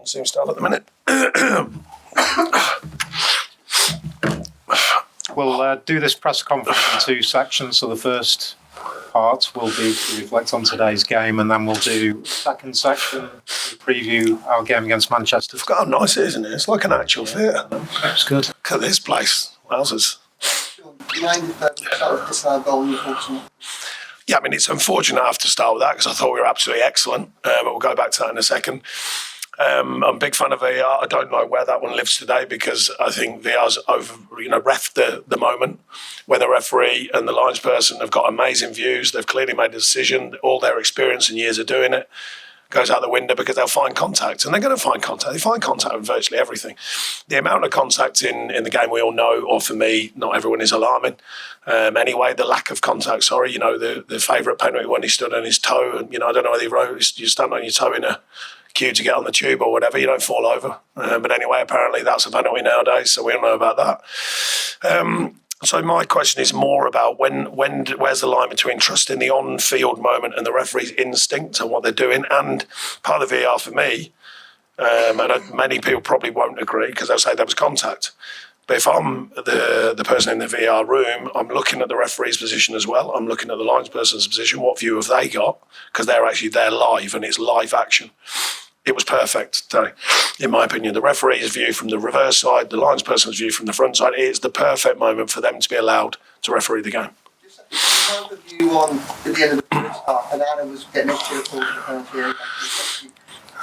Seems to have at the minute. We'll do this press conference in two sections. So the first part will be to reflect on today's game, and then we'll do a second section to preview our game against Manchester. Look how nice it is, isn't it? It's like an actual theatre. It's good. Look at this place. Wowzers. Yeah, I mean, it's unfortunate I have to start with that because I thought we were absolutely excellent, but we'll go back to that in a second. I'm a big fan of VAR. I don't know where that one lives today because I think VAR's ref the moment where the referee and the lines person have got amazing views. They've clearly made a decision. All their experience and years of doing it goes out the window because they'll find contact, and they're going to find contact. They find contact with virtually everything. The amount of contact in the game we all know, or for me, not everyone is alarming. Anyway, the lack of contact, the favourite penalty when he stood on his toe, and, I don't know whether he wrote, you stand on your toe in a queue to get on the tube or whatever, you don't fall over. But anyway, apparently that's a penalty nowadays, so we all know about that. So my question is more about where's the line between trusting the on-field moment and the referee's instinct and what they're doing? And part of the VAR for me, and many people probably won't agree because they'll say there was contact. But if I'm the person in the VAR room, I'm looking at the referee's position as well. I'm looking at the lines person's position. What view have they got? Because they're actually there live and it's live action. It was perfect today, in my opinion. The referee's view from the reverse side, the lines person's view from the front side, it's the perfect moment for them to be allowed to referee the game. Just the view on at the end of the first half, and Anna was getting extra for the penalty.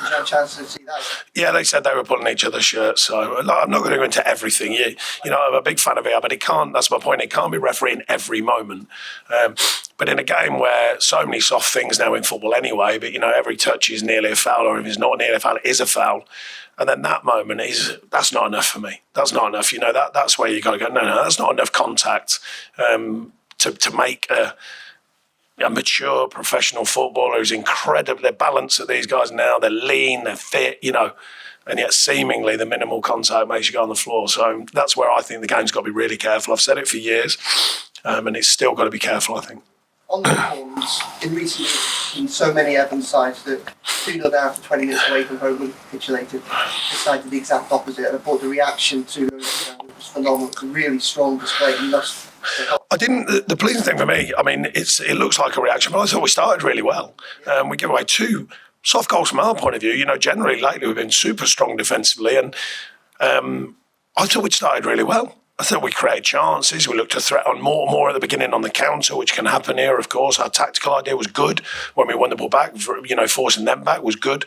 Did you have a chance to see that? Yeah, they said they were pulling each other's shirts, so I'm not going to go into everything. I'm a big fan of VAR, but it can't, that's my point, it can't be refereeing every moment. But in a game where so many soft things now in football anyway, but every touch is nearly a foul, or if it's not nearly a foul, it is a foul. And then that moment that's not enough for me. That's not enough. That's where you got to go, no, that's not enough contact to make a mature professional footballer who's incredibly balanced at these guys now. They're lean, they're fit, and yet seemingly the minimal contact makes you go on the floor. So that's where I think the game's got to be really careful. I've said it for years, and it's still got to be careful, I think. On the performance, in recent years, in so many Evans sides that 2-0 down after 20 minutes away from home capitulated, decided the exact opposite. And I thought the reaction to it was phenomenal. It was a really strong display. I didn't. The pleasing thing for me, I mean, it looks like a reaction, but I thought we started really well. We gave away 2 soft goals from our point of view. Generally lately we've been super strong defensively, and I thought we'd started really well. I thought we created chances. We looked to threat on more at the beginning on the counter, which can happen here, of course. Our tactical idea was good when we won the ball back. Forcing them back was good.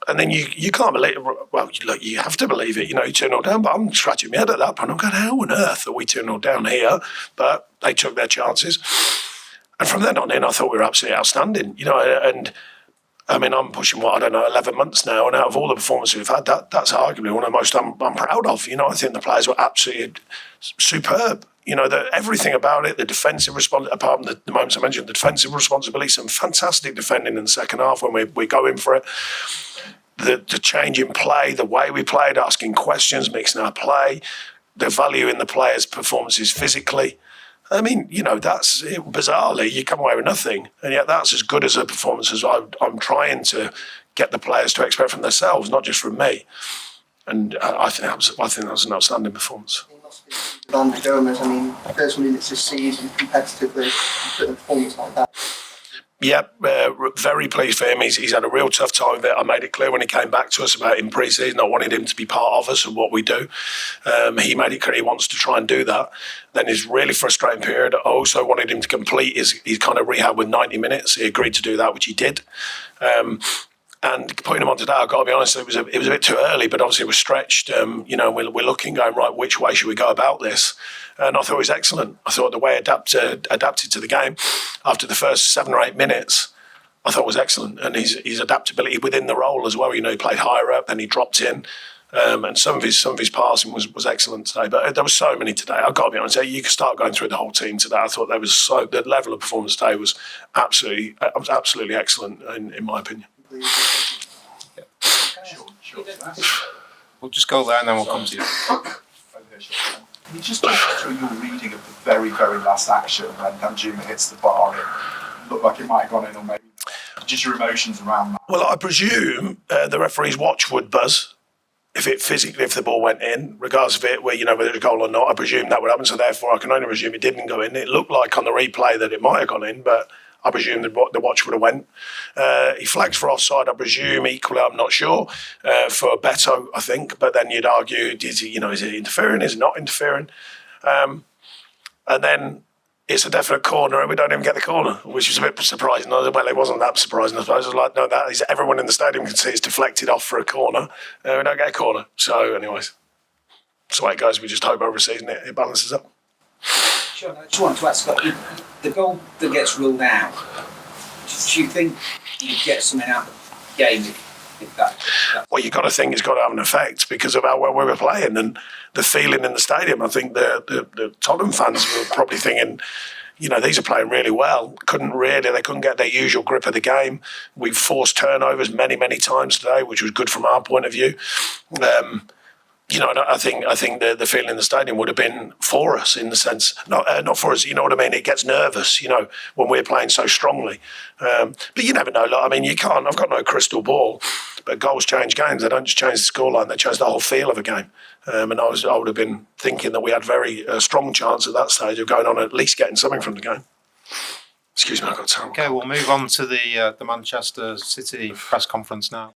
And then you can't believe it. Well, look, you have to believe it. You're 2-0 down, but I'm scratching my head at that point. I'm going, how on earth are we 2-0 down here? But they took their chances. And from then on in, I thought we were absolutely outstanding. And I mean, I'm pushing 11 months now, and out of all the performances we've had, that's arguably one of the most I'm proud of. I think the players were absolutely superb. Everything about it, the defensive response, apart from the moments I mentioned, the defensive responsibility, some fantastic defending in the second half when we go in for it. The change in play, the way we played, asking questions, mixing our play, the value in the players' performances physically. I mean, that's it, bizarrely, you come away with nothing. And yet that's as good as a performance as I'm trying to get the players to expect from themselves, not just from me. And I think that was an outstanding performance. He must be under Gomes. I mean, first minutes this season, competitively, put a performance like that. Yep, very pleased for him. He's had a real tough time with it. I made it clear when he came back to us about in pre-season, I wanted him to be part of us and what we do. He made it clear he wants to try and do that. Then his really frustrating period, I also wanted him to complete his kind of rehab with 90 minutes. He agreed to do that, which he did. And putting him on today, I've got to be honest, it was a bit too early, but obviously it was stretched. We're looking, going, right, which way should we go about this? And I thought it was excellent. I thought the way he adapted to the game after the first 7 or 8 minutes, I thought was excellent. And his adaptability within the role as well. He played higher up, then he dropped in. And some of his passing was excellent today. But there were so many today. I've got to be honest, you could start going through the whole team today. I thought the level of performance today was absolutely excellent in my opinion. Sure. We'll just go there and then we'll come to you. Can you just talk us through your reading of the very, very last action when Danjuma hits the bar? It looked like it might have gone in or maybe not. just your emotions around that. Well, I presume the referee's watch would buzz if the ball went in, regardless of it, whether it's a goal or not. I presume that would happen, so therefore I can only presume it didn't go in. It looked like on the replay that it might have gone in, but I presume the watch would have went. He flags for offside, I presume, equally, I'm not sure, for Beto, I think, but then you'd argue, is it interfering, is it not interfering? And then it's a definite corner and we don't even get the corner, which is a bit surprising. Well, it wasn't that surprising, I suppose. I was like, no, that is, everyone in the stadium can see it's deflected off for a corner. We don't get a corner. So, anyways, that's the way it goes. We just hope over a season it balances up. Sean, I just wanted to ask, the goal that gets ruled out, do you think you'd get something out of the game if that? Well, you've got to think it's got to have an effect because of how well we were playing and the feeling in the stadium. I think the Tottenham fans were probably thinking, these are playing really well. They couldn't get their usual grip of the game. We've forced turnovers many, many times today, which was good from our point of view. I think the feeling in the stadium would have been for us in the sense, not for us. You know what I mean? It gets nervous, when we're playing so strongly. But you never know. You can't. I've got no crystal ball. But goals change games. They don't just change the scoreline. They change the whole feel of a game. And I would have been thinking that we had very strong chance at that stage of going on at least getting something from the game. Excuse me, I got terrible. Okay, we'll move on to the Manchester City press conference now.